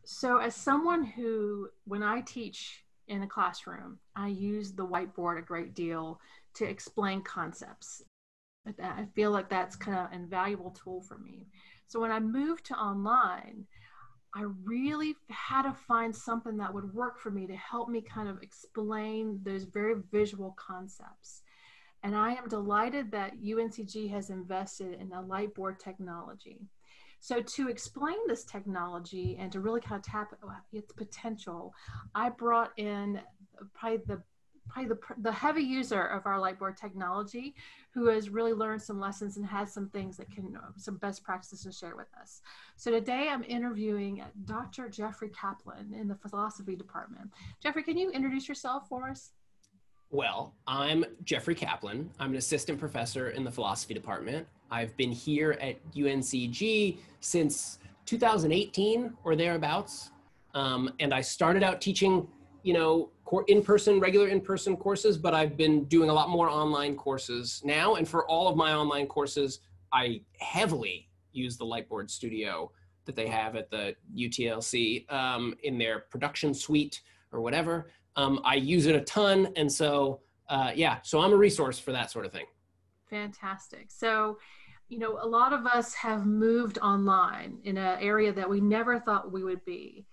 So as someone who, when I teach in a classroom, I use the whiteboard a great deal to explain concepts. I feel like that's kind of an invaluable tool for me. So when I moved to online, I really had to find something that would work for me to help me kind of explain those very visual concepts. And I am delighted that UNCG has invested in the Lightboard technology. So to explain this technology and to really kind of tap its potential, I brought in probably the heavy user of our Lightboard technology, who has really learned some lessons and has some things that can, some best practices to share with us. So today I'm interviewing Dr. Jeffrey Kaplan in the philosophy department. Jeffrey, can you introduce yourself for us? Well, I'm Jeffrey Kaplan. I'm an assistant professor in the philosophy department. I've been here at UNCG since 2018 or thereabouts. And I started out teaching, regular in-person courses, but I've been doing a lot more online courses now. And for all of my online courses, I heavily use the Lightboard studio that they have at the UTLC in their production suite or whatever. I use it a ton. And so, so I'm a resource for that sort of thing. Fantastic. So, a lot of us have moved online in an area that we never thought we would be.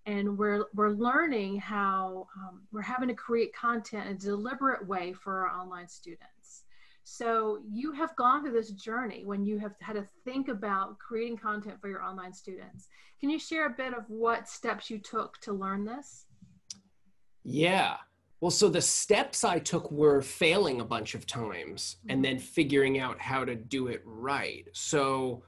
And we're learning how we're having to create content in a deliberate way for our online students. So you have gone through this journey when you have had to think about creating content for your online students. Can you share a bit of what steps you took to learn this? Yeah. Well, so the steps I took were failing a bunch of times and then figuring out how to do it right. So,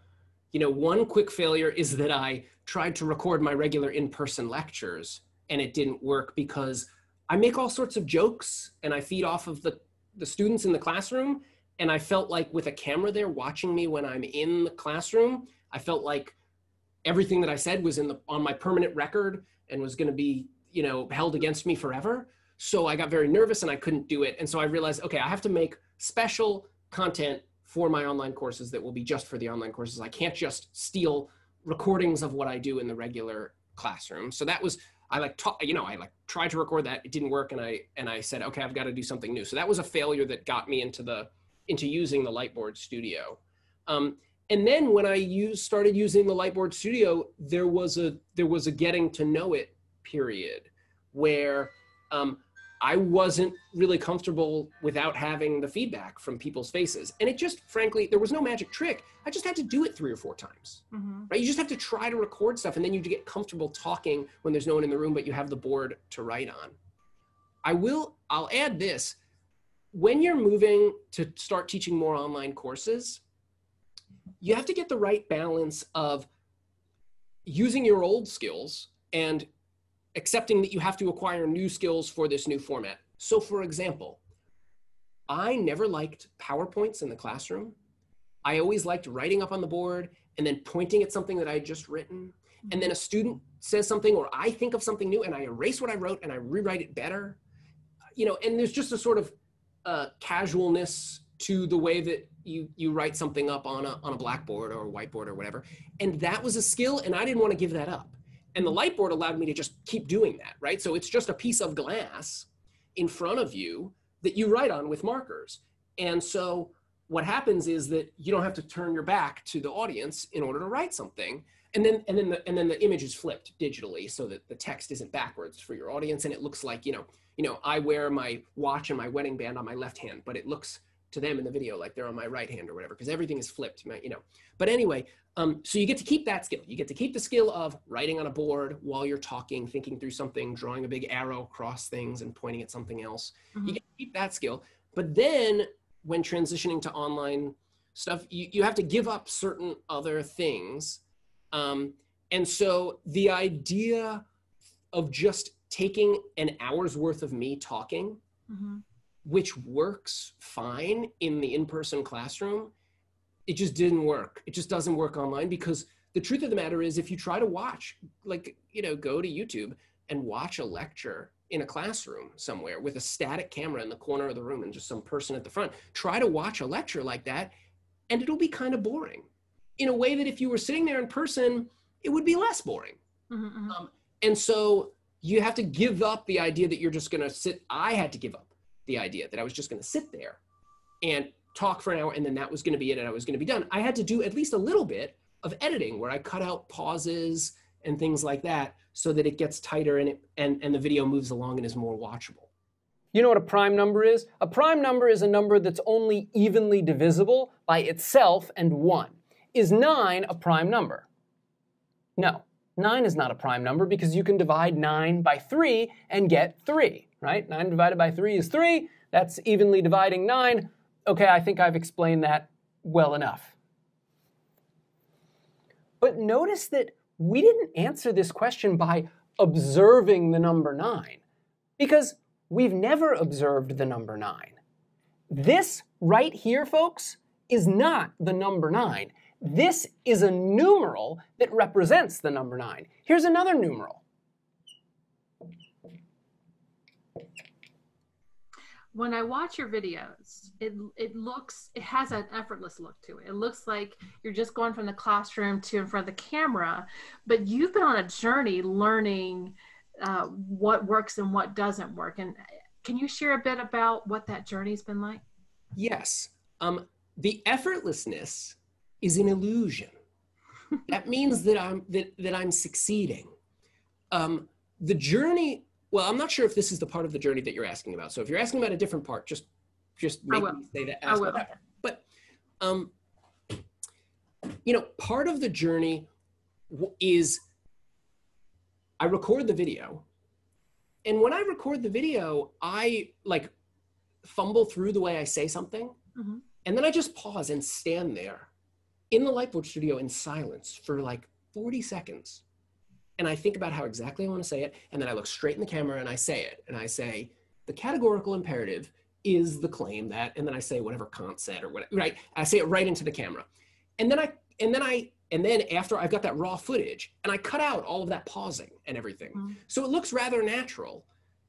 one quick failure is that I tried to record my regular in-person lectures and it didn't work because I make all sorts of jokes and I feed off of the students in the classroom. And I felt like with a camera there watching me when I'm in the classroom, I felt like everything that I said was on my permanent record and was going to be held against me forever. So I got very nervous and I couldn't do it. And so I realized, okay, I have to make special content for my online courses that will be just for the online courses. I can't just steal recordings of what I do in the regular classroom. So that was, I tried to record that. It didn't work. And I said, okay, I've got to do something new. So that was a failure that got me into using the Lightboard studio. And then when I started using the Lightboard studio, there was a getting to know it period where I wasn't really comfortable without having the feedback from people's faces. And it just, frankly, there was no magic trick. I just had to do it 3 or 4 times, right? You just have to try to record stuff and then you get comfortable talking when there's no one in the room, but you have the board to write on. I'll add this. When you're moving to start teaching more online courses, you have to get the right balance of using your old skills and accepting that you have to acquire new skills for this new format. So for example, I never liked PowerPoints in the classroom. I always liked writing up on the board and then pointing at something that I had just written. And then a student says something or I think of something new and I erase what I wrote and I rewrite it better. And there's just a sort of casualness to the way that you write something up on a blackboard or a whiteboard or whatever. And that was a skill and I didn't want to give that up. And the Lightboard allowed me to just keep doing that, right? So it's just a piece of glass in front of you that you write on with markers. And so what happens is that you don't have to turn your back to the audience in order to write something. And then the image is flipped digitally so that the text isn't backwards for your audience. And it looks like, I wear my watch and my wedding band on my left hand, but it looks to them in the video like they're on my right hand or whatever, because everything is flipped, But anyway, so you get to keep that skill. You get to keep the skill of writing on a board while you're talking, thinking through something, drawing a big arrow across things and pointing at something else. You get to keep that skill. But then when transitioning to online stuff, you have to give up certain other things. And so the idea of just taking an hour's worth of me talking, which works fine in the in-person classroom, it just didn't work. It just doesn't work online because the truth of the matter is if you try to watch, go to YouTube and watch a lecture in a classroom somewhere with a static camera in the corner of the room and just some person at the front, try to watch a lecture like that and it'll be kind of boring in a way that if you were sitting there in person, it would be less boring. Mm-hmm. And so you have to give up the idea that you're just going to sit. I had to give up the idea that I was just going to sit there and talk for an hour and then that was going to be it and I was going to be done. I had to do at least a little bit of editing where I cut out pauses and things like that so that it gets tighter and the video moves along and is more watchable. You know what a prime number is? A prime number is a number that's only evenly divisible by itself and 1. Is 9 a prime number? No, 9 is not a prime number because you can divide 9 by 3 and get 3, right? 9 divided by 3 is 3. That's evenly dividing 9. Okay, I think I've explained that well enough. But notice that we didn't answer this question by observing the number 9 because we've never observed the number 9. This right here, folks, is not the number 9. This is a numeral that represents the number 9. Here's another numeral. When I watch your videos, it has an effortless look to it. It looks like you're just going from the classroom to in front of the camera, but you've been on a journey learning what works and what doesn't work. And can you share a bit about what that journey's been like? Yes. The effortlessness is an illusion. That means that I'm succeeding. The journey. Well, I'm not sure if this is the part of the journey that you're asking about. So if you're asking about a different part, just make me say that. Ask about that. But part of the journey is I record the video, and when I record the video, I like fumble through the way I say something, and then I just pause and stand there in the Lightboard studio in silence for like 40 seconds. And I think about how exactly I want to say it, and then I look straight in the camera and I say it. And I say, the categorical imperative is the claim that, and then I say whatever Kant said or whatever, right? I say it right into the camera. And then after I've got that raw footage, and I cut out all of that pausing and everything. So it looks rather natural.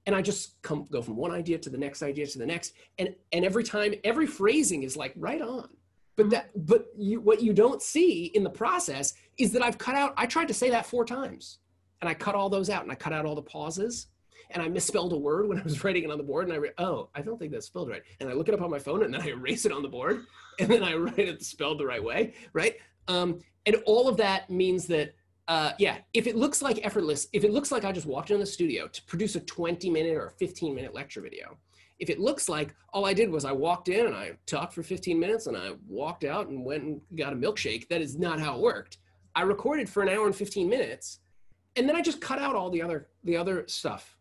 And I just go from one idea to the next idea to the next. And every time, every phrasing is like right on. But what you don't see in the process is that I've cut out, I tried to say that 4 times and I cut all those out and I cut out all the pauses and I misspelled a word when I was writing it on the board and I don't think that's spelled right. And I look it up on my phone and then I erase it on the board and then I write it spelled the right way, right? And all of that means that, if it looks like effortless, if it looks like I just walked in the studio to produce a 20-minute or a 15-minute lecture video, if it looks like all I did was I walked in and I talked for 15 minutes and I walked out and went and got a milkshake, that is not how it worked. I recorded for an hour and 15 minutes and then I just cut out all the other stuff.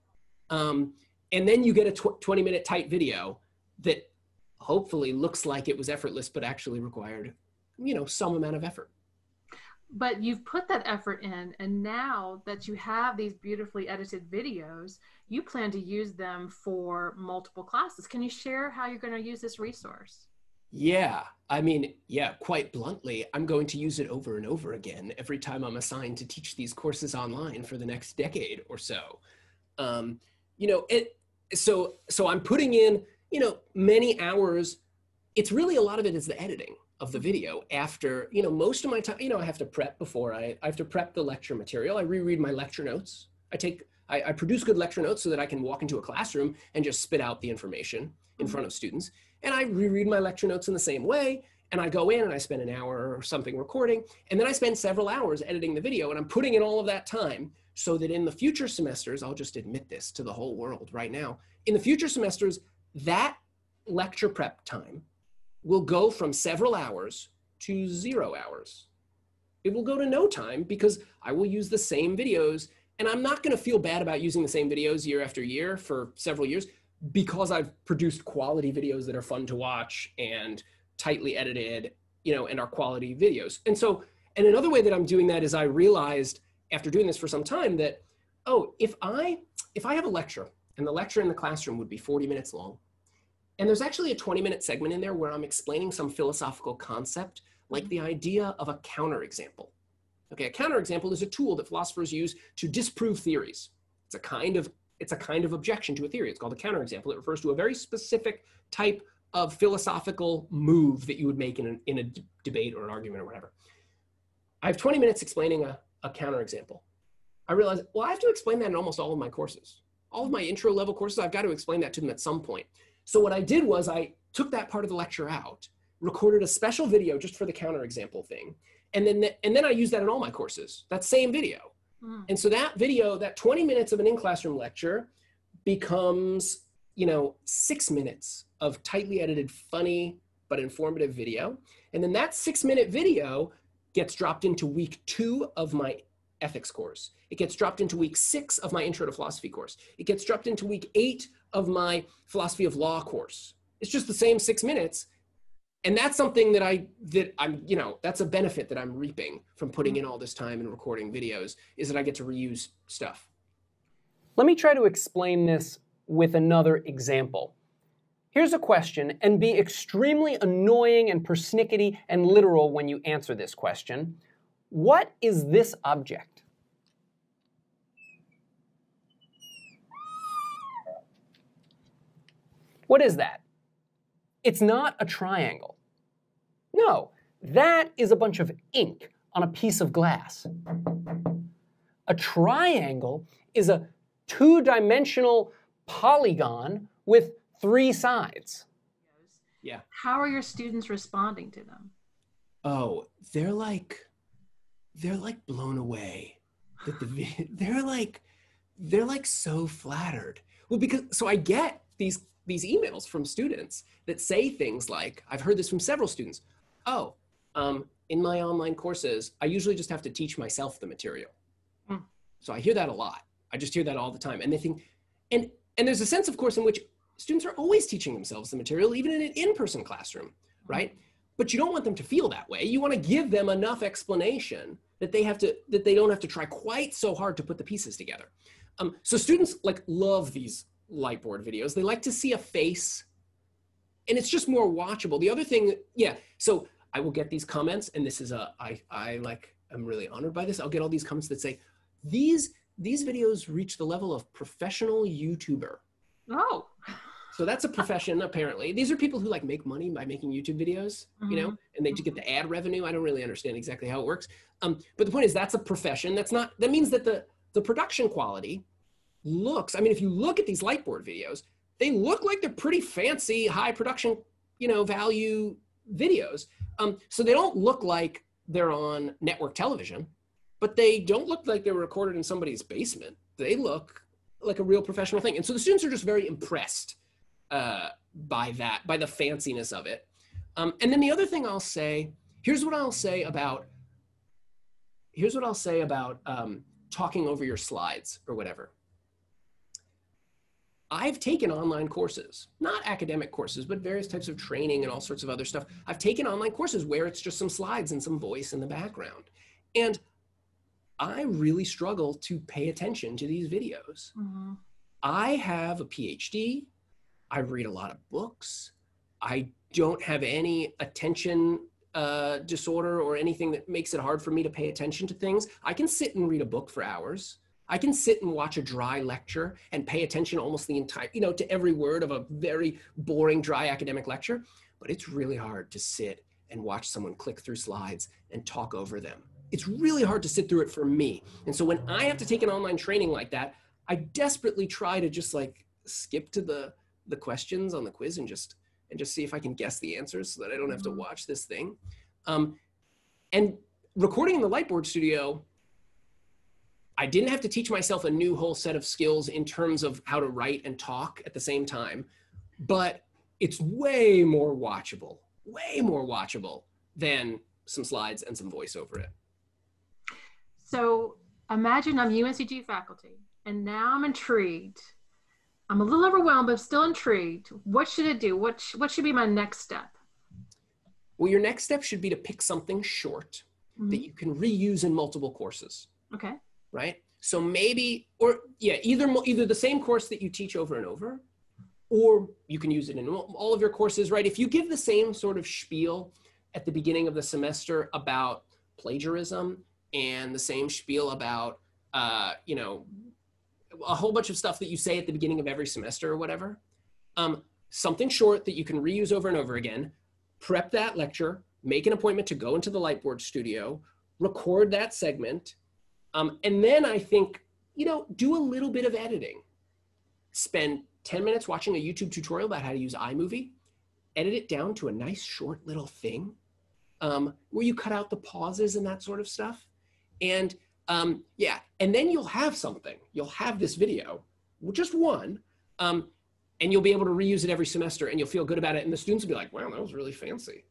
And then you get a 20-minute tight video that hopefully looks like it was effortless, but actually required, some amount of effort. But you've put that effort in, and now that you have these beautifully edited videos, you plan to use them for multiple classes. Can you share how you're going to use this resource? Yeah, quite bluntly, I'm going to use it over and over again every time I'm assigned to teach these courses online for the next decade or so. So I'm putting in, many hours. It's really a lot of it is the editing of the video after, most of my time, I have to prep before I have to prep the lecture material. I reread my lecture notes. I produce good lecture notes so that I can walk into a classroom and just spit out the information in front of students. And I reread my lecture notes in the same way. And I go in and I spend an hour or something recording. And then I spend several hours editing the video. And I'm putting in all of that time so that in the future semesters, I'll just admit this to the whole world right now. In the future semesters, that lecture prep time will go from several hours to 0 hours. It will go to no time because I will use the same videos, and I'm not gonna feel bad about using the same videos year after year for several years because I've produced quality videos that are fun to watch and tightly edited, and are quality videos. And another way that I'm doing that is I realized after doing this for some time that, if I have a lecture and the lecture in the classroom would be 40 minutes long, and there's actually a 20-minute segment in there where I'm explaining some philosophical concept, like the idea of a counterexample. Okay, a counterexample is a tool that philosophers use to disprove theories. It's a kind of objection to a theory. It's called a counterexample. It refers to a very specific type of philosophical move that you would make in a debate or an argument or whatever. I have 20 minutes explaining a counterexample. I realized, well, I have to explain that in almost all of my courses. All of my intro level courses, I've got to explain that to them at some point. So what I did was I took that part of the lecture out, recorded a special video just for the counterexample thing. And then I use that in all my courses, that same video. And so that video, that 20 minutes of an in-classroom lecture becomes, 6 minutes of tightly edited, funny, but informative video. And then that 6-minute video gets dropped into week 2 of my ethics course. It gets dropped into week 6 of my intro to philosophy course. It gets dropped into week 8 of my philosophy of law course. It's just the same 6 minutes. And that's something that I'm, that's a benefit that I'm reaping from putting in all this time and recording videos, is that I get to reuse stuff. Let me try to explain this with another example. Here's a question, and be extremely annoying and persnickety and literal when you answer this question. What is this object? What is that? It's not a triangle. No, that is a bunch of ink on a piece of glass. A triangle is a 2-dimensional polygon with 3 sides. Yeah. How are your students responding to them? Oh, they're like blown away. They're like so flattered. Well, so I get these emails from students that say things like, I've heard this from several students. Oh, in my online courses, I usually just have to teach myself the material. So I hear that a lot. I just hear that all the time. And they think, and there's a sense, of course, in which students are always teaching themselves the material, even in an in-person classroom, right? But you don't want them to feel that way. You want to give them enough explanation that they don't have to try quite so hard to put the pieces together. So students love these Lightboard videos. They like to see a face, and it's just more watchable. The other thing, so I will get these comments, and this is I'm really honored by this. I'll get all these comments that say, these videos reach the level of professional YouTuber. Oh. So that's a profession, apparently. These are people who make money by making YouTube videos, and they get the ad revenue. I don't really understand exactly how it works. But the point is, that's a profession. That means that the production quality looks, if you look at these Lightboard videos, they look like they're pretty fancy, high production, value videos. So they don't look like they're on network television, but they don't look like they were recorded in somebody's basement. They look like a real professional thing. And so the students are just very impressed by the fanciness of it. And then the other thing I'll say, here's what I'll say about talking over your slides or whatever. I've taken online courses, not academic courses, but various types of training and all sorts of other stuff. I've taken online courses where it's just some slides and some voice in the background. And I really struggle to pay attention to these videos. I have a PhD. I read a lot of books. I don't have any attention disorder or anything that makes it hard for me to pay attention to things. I can sit and read a book for hours. I can sit and watch a dry lecture and pay attention almost the entire, to every word of a very boring, dry academic lecture. But it's really hard to sit and watch someone click through slides and talk over them. It's really hard to sit through it for me. And so when I have to take an online training like that, I desperately try to just skip to the questions on the quiz and just see if I can guess the answers so that I don't have to watch this thing. And recording in the Lightboard studio, I didn't have to teach myself a new whole set of skills in terms of how to write and talk at the same time, but it's way more watchable than some slides and some voice over it. So imagine I'm UNCG faculty, and now I'm intrigued. I'm a little overwhelmed, but still intrigued. What should I do? What should be my next step? Well, your next step should be to pick something short that you can reuse in multiple courses. Okay. Right? So maybe, either the same course that you teach over and over, or you can use it in all of your courses, right? If you give the same sort of spiel at the beginning of the semester about plagiarism and the same spiel about, a whole bunch of stuff that you say at the beginning of every semester or whatever, something short that you can reuse over and over again, prep that lecture, make an appointment to go into the Lightboard studio, record that segment, And then I think, do a little bit of editing. Spend 10 minutes watching a YouTube tutorial about how to use iMovie, edit it down to a nice short little thing where you cut out the pauses and that sort of stuff. And yeah, and then you'll have something. You'll have this video, just one, and you'll be able to reuse it every semester and you'll feel good about it. And the students will be like, wow, that was really fancy.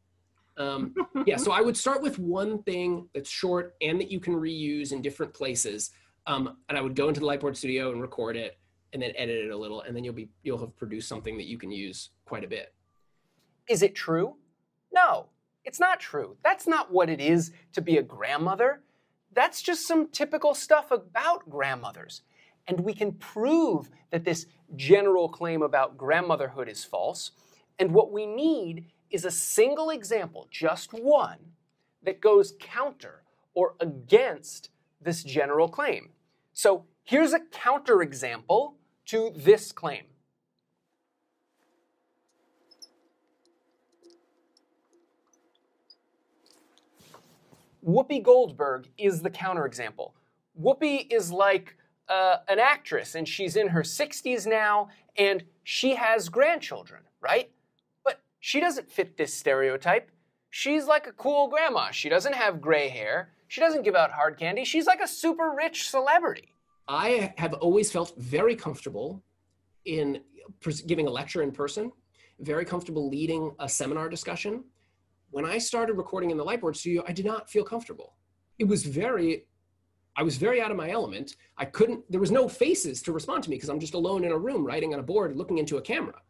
Yeah, so I would start with one thing that's short and that you can reuse in different places. And I would go into the Lightboard Studio and record it and then edit it a little, and then you'll have produced something that you can use quite a bit. Is it true? No, it's not true. That's not what it is to be a grandmother. That's just some typical stuff about grandmothers. And we can prove that this general claim about grandmotherhood is false. And what we need is a single example, just one, that goes counter or against this general claim. So here's a counterexample to this claim. Whoopi Goldberg is the counterexample. Whoopi is like an actress, and she's in her 60s now, and she has grandchildren, right? But she doesn't fit this stereotype. She's like a cool grandma. She doesn't have gray hair. She doesn't give out hard candy. She's like a super rich celebrity. I have always felt very comfortable in giving a lecture in person, very comfortable leading a seminar discussion. When I started recording in the Lightboard Studio, I did not feel comfortable. I was very out of my element. There was no faces to respond to me because I'm just alone in a room writing on a board, looking into a camera.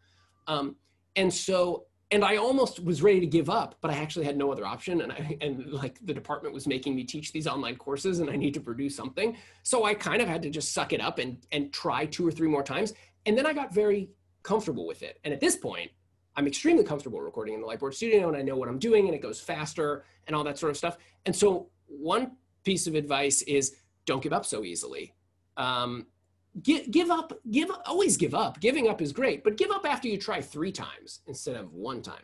And I almost was ready to give up, but I actually had no other option. And like the department was making me teach these online courses and I need to produce something. So I kind of had to just suck it up and try 2 or 3 more times. And then I got very comfortable with it. And at this point, I'm extremely comfortable recording in the Lightboard Studio and I know what I'm doing and it goes faster and all that sort of stuff. And so one piece of advice is don't give up so easily. Always give up. Giving up is great, but give up after you try 3 times instead of 1 time,